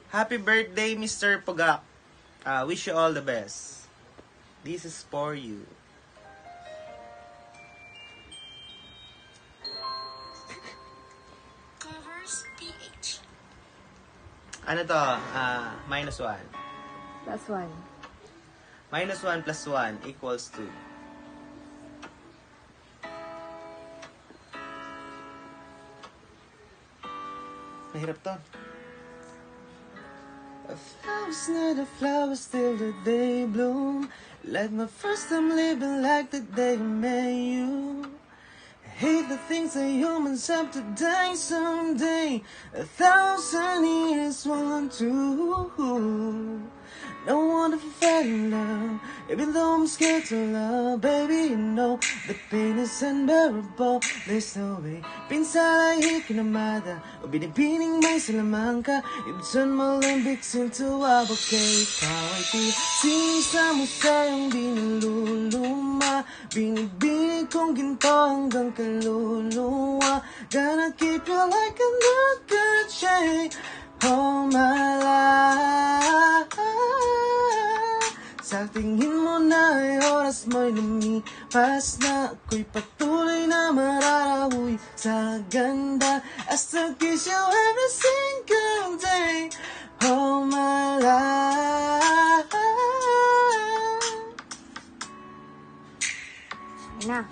Happy birthday, Mr. Pugak. Wish you all the best. This is for you. Covers PH. Ano to? Minus 1. Plus 1. Minus 1 plus 1 equals 2. Mahirap to. A flower's not a flower, still the day bloom. Like my first time living, like the day I met you. I hate the things that humans have to die someday. 1,000 years won't do. Don't want to fall in love, even though I'm scared to love. Baby, you know the pain is unbearable. There's no way. Pinsala ikinamada, o binibining may salamang ka. Ibsan mo limbics into a bouquet. Ikaw ay tisisa mo sa'yong di naluluma. Binibinig kong ginto hanggang kaluluwa. Gonna keep you like a good shape all my life. Sa tingin mo na ay oras mo'y lumipas na. Ako'y patuloy na mararahoy sa ganda. I still kiss you every single day all my life. Ayun na.